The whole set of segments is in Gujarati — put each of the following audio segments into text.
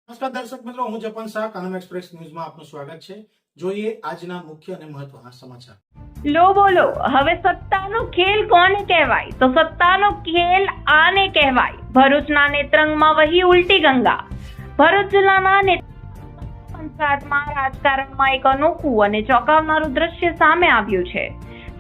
નમસ્કાર દર્શક મિત્રો, હું જપન શાહ, કાનમ એક્સપ્રેસ ન્યૂઝમાં આપનું સ્વાગત છે. જોઈએ આજના મુખ્ય અને મહત્વના સમાચાર. લો બોલો, હવે સત્તાનો ખેલ કોને કહેવાય? તો સત્તાનો ખેલ આને કહેવાય. ભરૂચના નેત્રંગમાં વહી ઉલટી ગંગા. ભરૂચ જિલ્લાના પંચાયતમાં રાજકારણમાં એક અનોખું અને ચોંકાવનારું દ્રશ્ય સામે આવ્યું છે.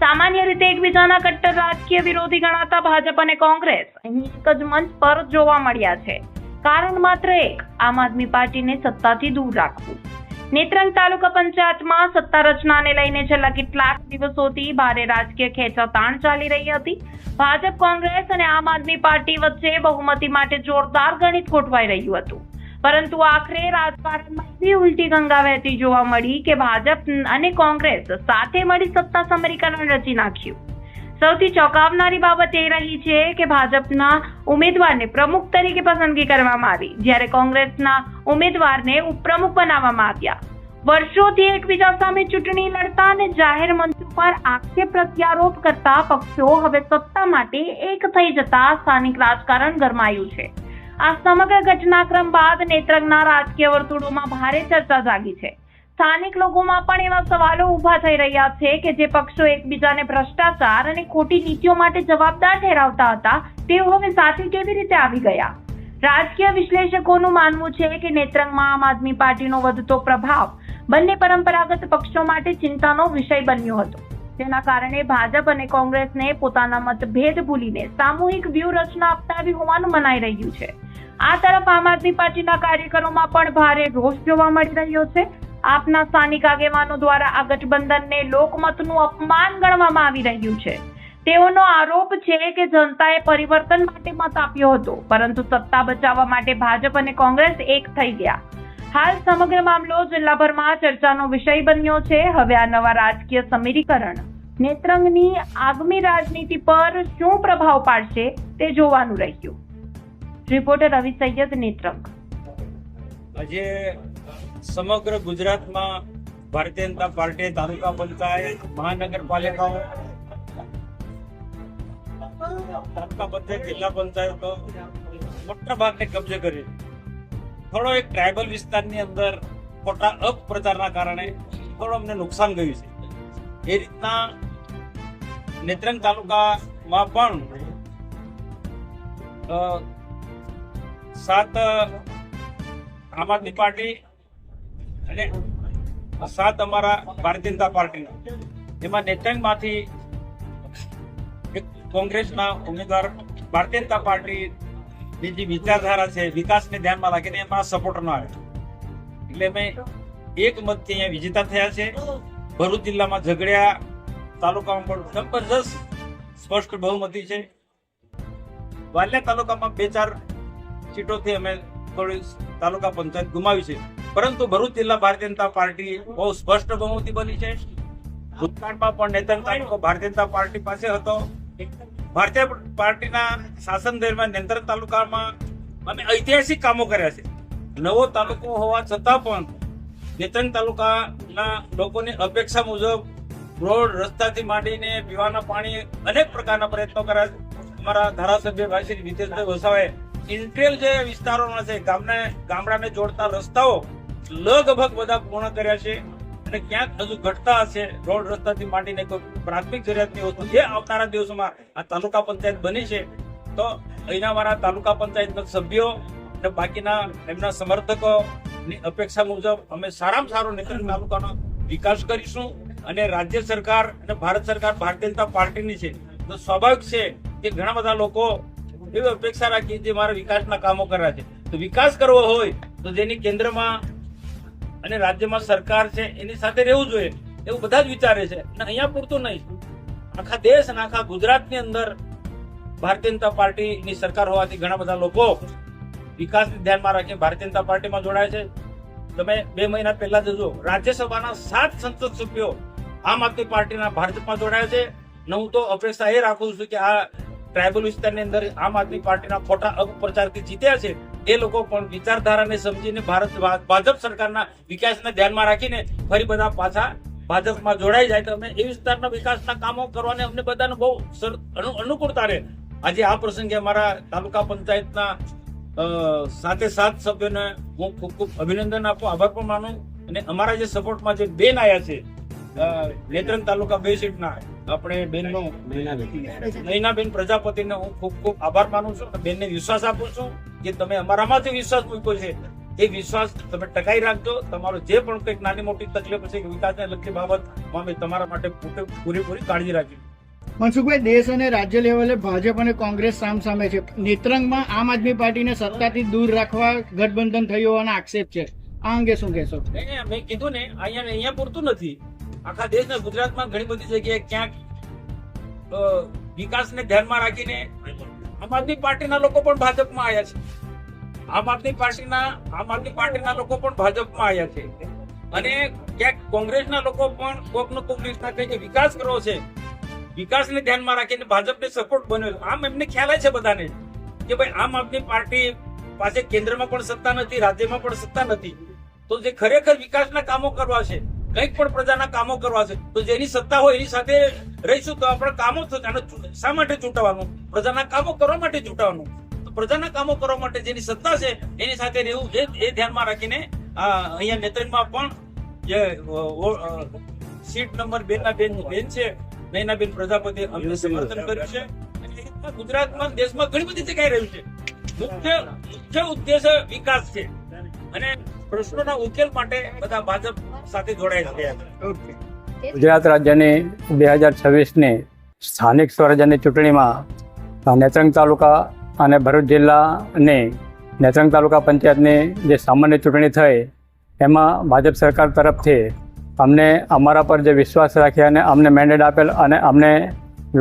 સામાન્ય રીતે એકબીજાના કટ્ટર રાજકીય વિરોધી ગણાતા ભાજપ અને કોંગ્રેસ અહીં એક જ મંચ પર જોવા મળ્યા છે. કારણ માત્ર એક, આમ આદમી પાર્ટીને સત્તાથી દૂર રાખવું. નેત્રંગ તાલુકા પંચાયતમાં સત્તા રચનાને લઈને છેલ્લા કેટલાક દિવસોથી ભારે રાજકીય ખેંચાતાણ ચાલી રહી હતી. ભાજપ, કોંગ્રેસ અને આમ આદમી પાર્ટી વચ્ચે બહુમતી માટે જોરદાર ગણિત ગોઠવાઈ રહ્યું હતું. પરંતુ આખરે રાજકારણમાં એવી ઉલટી ગંગા વહેતી જોવા મળી કે ભાજપ અને કોંગ્રેસ સાથે મળી સત્તા સમીકરણ રચી નાખ્યું. સૌથી ચોંકાવનારી બાબત એ રહી છે કે ભાજપના ઉમેદવારને પ્રમુખ તરીકે પસંદગી કરવામાં આવી, જ્યારે કોંગ્રેસના ઉમેદવારને ઉપપ્રમુખ બનાવવામાં આવ્યા. વર્ષોથી એકબીજા સામે ચૂંટણી લડતા અને જાહેર મંચ પર આક્ષેપ પ્રત્યારોપ કરતા પક્ષો હવે સત્તા માટે એક થઈ જતા સ્થાનિક રાજકારણ ગરમાયું છે. આ સમગ્ર ઘટનાક્રમ બાદ નેત્રંગના રાજકીય વર્તુળોમાં ભારે ચર્ચા જાગી છે. સ્થાનિક લોકોમાં પણ એવા સવાલો ઉભા થઈ રહ્યા છે કે જે પક્ષો એકબીજાને ભ્રષ્ટાચાર અને ખોટી નીતિઓ માટે જવાબદાર ઠેરાવતા હતા, તેઓ હવે સાથે કેવી રીતે આવી ગયા? રાજકીય વિશ્લેષકોનું માનવું છે કે નેત્રંગમાં આમ આદમી પાર્ટીનો વધતો પ્રભાવ બંને પરંપરાગત પક્ષો માટે ચિંતાનો વિષય બન્યો હતો. તેના કારણે ભાજપ અને કોંગ્રેસને પોતાના મતભેદ ભૂલીને સામૂહિક વ્યૂહરચના અપનાવી હોવાનું મનાઈ રહ્યું છે. આ તરફ આમ આદમી પાર્ટીના કાર્યકરોમાં પણ ભારે રોષ જોવા મળી રહ્યો છે. આપના સ્થાનિક આગેવાનો દ્વારા આ ગઠબંધનને લોકમતનું અપમાન ગણવામાં આવી રહ્યું છે. તેઓનો આરોપ છે કે જનતાએ પરિવર્તન માટે મત આપ્યો હતો, પરંતુ સત્તા બચાવવા માટે ભાજપ અને કોંગ્રેસ એક થઈ ગયા. હાલ સમગ્ર મામલો જિલ્લાભરમાં ચર્ચાનો વિષય બન્યો છે. હવે આ નવા રાજકીય સમીકરણ નેત્રંગની આગામી રાજનીતિ પર શું પ્રભાવ પાડશે તે જોવાનું રહ્યું. રિપોર્ટર રવિ સૈયદ, નેત્રંગ. આજે સમગ્ર ગુજરાતમાં ભારતીય જનતા પાર્ટી તાલુકા પંચાયત, મહાનગરપાલિકાઓ, તાલુકા પંચાયત, જિલ્લા પંચાયતો મોટા ભાગને કબજે કરી. થોડો એક ટ્રાયબલ વિસ્તારની અંદર ખોટા અપપ્રચારના કારણે થોડો અમને નુકસાન ગયું છે. એ રીતના નેત્રંગ તાલુકામાં પણ 7 આમ આદમી પાર્ટી અને 7 અમારા ભારતીય જનતા પાર્ટીના, એમાં નેત્રંગમાંથી એક કોંગ્રેસના ઉમેદવાર ભારતીય જનતા પાર્ટીની જે વિચારધારા છે, વિકાસને ધ્યાનમાં રાખીને એમાં સપોર્ટર ન આવે, એટલે અમે એક મતથી અહીંયા વિજેતા થયા છે. ભરૂચ જિલ્લામાં ઝઘડિયા તાલુકામાં પણ જબરજસ્ત સ્પષ્ટ બહુમતી છે. વાલિયા તાલુકામાં 2-4 સીટોથી અમે થોડી તાલુકા પંચાયત ગુમાવી છે, પરંતુ ભરૂચ જિલ્લા ભારતીય જનતા પાર્ટી બહુ સ્પષ્ટ બહુમતી બની છે. ભૂતકાળમાં પણ નેત્રંગ તાલુકો ભારતીય જનતા પાર્ટી પાસે હતો. ભારતીય પાર્ટીના શાસન દરમિયાન નેત્રંગ તાલુકામાં અમે ઐતિહાસિક કામો કર્યા છે. નવો તાલુકો હોવા છતાં પણ નેત્રંગ તાલુકાના લોકોની અપેક્ષા મુજબ રોડ, રસ્તાથી માંડીને પીવાના પાણી અનેક પ્રકારના પ્રયત્નો કર્યા છે. અમારા ધારાસભ્ય ભાઈ શ્રી વિતેશભાઈ વસાવાએ ઇન્ટેલ જે વિસ્તારોમાં છે, ગામડાને જોડતા રસ્તાઓ લગભગ બધા પૂર્ણ કર્યા છે. અને ક્યાંક હજુ ઘટતા હશે રોડ, રસ્તાથી માંડીને કોઈ પ્રાથમિક જરૂરિયાતની વસ્તુ જે આવનારા દિવસોમાં આ તાલુકા પંચાયત બની છે, તો અહીંના અમારા તાલુકા પંચાયતના સભ્યો અને બાકીના એમના સમર્થકોની અપેક્ષા મુજબ અમે સારામાં સારો નેત્રંગ તાલુકાનો વિકાસ કરીશું. અને રાજ્ય સરકાર અને ભારત સરકાર ભારતીય જનતા પાર્ટીની છે, તો સ્વાભાવિક છે કે ઘણા બધા લોકો એવી અપેક્ષા રાખી જે મારા વિકાસના કામો કર્યા છે. તો વિકાસ કરવો હોય તો જેની કેન્દ્રમાં અને રાજ્યમાં સરકાર છે એની સાથે રહેવું જોઈએ, એવું બધા જ વિચારે છે. અને અહીંયા પૂરતું નહીં, આખા દેશ અને આખા ગુજરાતની અંદર ભારતીય જનતા પાર્ટીની સરકાર હોવાથી ઘણા બધા લોકો વિકાસને ધ્યાનમાં રાખીને ભારતીય જનતા પાર્ટીમાં જોડાય છે. તમે 2 મહિના પહેલા જજો, રાજ્યસભાના 7 સંસદ સભ્યો આમ આદમી પાર્ટીના ભાજપમાં જોડાયા છે. ને હું તો અપેક્ષા એ રાખું છું કે આ ટ્રાયબલ વિસ્તારની અંદર આમ આદમી પાર્ટીના ખોટા અપપ્રચારથી જીત્યા છે એ લોકો પણ વિચારધારાને સમજીને ભાજપ સરકારના વિકાસને ધ્યાનમાં રાખીને ફરી બધા પાછા ભાજપમાં જોડાઈ જાય તો અમે એ વિસ્તારના વિકાસના કામો કરવાને અમને બધાને બહુ અનુકૂળતા રહે. આજે આ પ્રસંગે અમારા તાલુકા પંચાયતના સાથે 7 સભ્યોને હું ખૂબ ખૂબ અભિનંદન આપું, આભાર પણ માનું. અને અમારા જે સપોર્ટમાં જે બેન આવ્યા છે નેત્રંગ તાલુકા 2 સીટના આપણે બેનનો નૈનાબેન પ્રજાપતિને હું ખૂબ ખૂબ આભાર માનું છું. બેનને વિશ્વાસ આપું છું કે તમે અમારામાંથી વિશ્વાસ મૂક્યો છે એ વિશ્વાસ તમે ટકાઈ રાખજો. તમારો જે પણ કંઈક નાની મોટી તકલીફ છે કે વિકાસને લગતી બાબતમાં અમે તમારા માટે પૂરેપૂરી કાળજી રાખી. મનસુખભાઈ, દેશ અને રાજ્ય લેવલે ભાજપ અને કોંગ્રેસ સામસામે છે. નેત્રંગમાં આમ આદમી પાર્ટીને સત્તાથી દૂર રાખવા ગઠબંધન થયું હોવાનો આક્ષેપ છે. આ અંગે શું કહેશો? મેં કીધું ને, અહીંયા પૂરતું નથી, આખા દેશના ગુજરાતમાં ઘણી બધી જગ્યાએ ક્યાંક વિકાસને ધ્યાનમાં રાખીને આમ આદમી પાર્ટીના લોકો પણ ભાજપમાં આવ્યા છે. આમ આદમી પાર્ટીના લોકો પણ ભાજપમાં આવ્યા છે. અને ક્યાંક કોંગ્રેસના લોકો પણ કોકનો કોક લિસ્ટના કહે કે વિકાસ કરવો છે, વિકાસને ધ્યાનમાં રાખીને ભાજપને સપોર્ટ બન્યો. આમ એમને ખ્યાલ છે બધાને કે ભાઈ આમ આદમી પાર્ટી પાસે કેન્દ્રમાં પણ સત્તા નથી, રાજ્યમાં પણ સત્તા નથી. તો જે ખરેખર વિકાસના કામો કરવા છે, કંઈક પણ પ્રજાના કામો કરવા છે, તો જેની સત્તા હોય એની સાથે રહીશું તો આપણે કામો થશે. શા માટે ચૂંટવાનું? પ્રજાના કામો કરવા માટે ચૂંટવાનું. તો પ્રજાના કામો કરવા માટે જેની સત્તા છે એની સાથે રહેવું, એ ધ્યાનમાં રાખીને અહીંયા નેત્રંગમાં પણ જે સીટ નંબર 2 ના બેન છે નૈનાબેન પ્રજાપતિ અમને સમર્થન કર્યું છે. અને ગુજરાતમાં દેશમાં ઘણી બધી જગ્યાએ રહ્યું છે. મુખ્ય ઉદ્દેશ વિકાસ છે અને પ્રશ્નોના ઉકેલ માટે બધા ભાજપ સાથે જોડાયેલા છે. ગુજરાત રાજ્યની 2026ની સ્થાનિક સ્વરાજ્યની ચૂંટણીમાં નેત્રંગ તાલુકા અને ભરૂચ જિલ્લાની નેત્રંગ તાલુકા પંચાયતની જે સામાન્ય ચૂંટણી થઈ એમાં ભાજપ સરકાર તરફથી અમને અમારા પર જે વિશ્વાસ રાખ્યા અને અમને મેન્ડેટ આપેલ અને અમને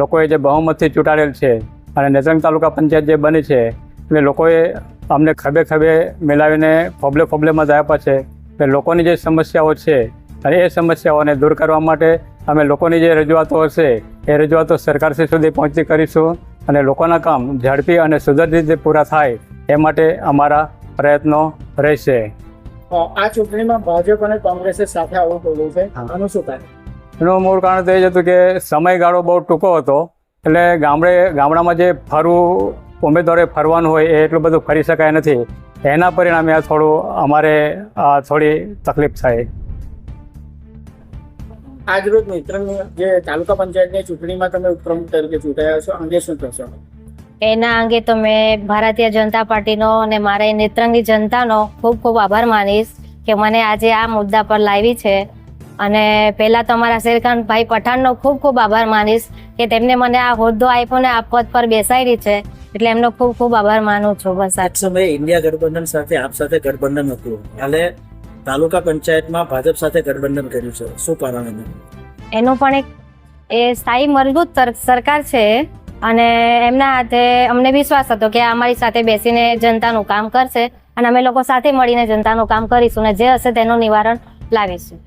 લોકોએ જે બહુમતથી ચૂંટાડેલ છે અને નેત્રંગ તાલુકા પંચાયત જે બની છે એટલે લોકોએ અમને ખભે ખભે મિલાવીને ફોબલેમાં જ આપ્યા છે. એટલે લોકોની જે સમસ્યાઓ છે અને એ સમસ્યાઓને દૂર કરવા માટે અમે લોકોની જે રજૂઆતો હશે એ રજૂઆતો સરકારશ્રી સુધી પહોંચતી કરીશું અને લોકોના કામ ઝડપી અને સુધર રીતે પૂરા થાય એ માટે અમારા પ્રયત્નો રહેશે. આ ચૂંટણીમાં ભાજપ અને કોંગ્રેસે સાથે આવવું પડ્યું છે, આનું શું કારણ? એનું મૂળ કારણ તો એ જ હતું કે સમયગાળો બહુ ટૂંકો હતો. એટલે ગામડામાં જે ઉમેદવારોએ ફરવાનું હોય એ એટલું બધું ફરી શકાય નથી. એના પરિણામે અમારે થોડી તકલીફ થાય. આજરોજ નેત્રંગ જે તાલુકા પંચાયતની ચૂંટણીમાં તમે ઉપપ્રમુખ તરીકે ચૂંટાયા છો, અંગે શું કહેશો? એના અંગે તો મેં ભારતીય જનતા પાર્ટીનો અને મારા નેત્રંગની જનતાનો ખૂબ ખૂબ આભાર માનીશ કે મને આજે આ મુદ્દા પર લાવી છે. અને પહેલાં તો અમારા શેરખાનભાઈ પઠાણનો ખૂબ ખૂબ આભાર માનીશ કે તેમને મને આ હોદ્દો આપ્યો ને આ પદ પર બેસાડી છે, એટલે એમનો ખૂબ ખૂબ આભાર માનું છું. બસ આ સમયે ઇન્ડિયા ગઠબંધન સાથે આપ સાથે ગઠબંધન હતું, હાલે તાલુકા પંચાયતમાં ભાજપ સાથે ગઠબંધન કર્યું છે, શું કારણ? એનું પણ એક સ્થાયી મજબૂત સરકાર છે અને એમના હાથે અમને વિશ્વાસ હતો કે અમારી સાથે બેસીને જનતાનું કામ કરશે અને અમે લોકો સાથે મળીને જનતાનું કામ કરીશું અને જે હશે તેનું નિવારણ લાવીશું.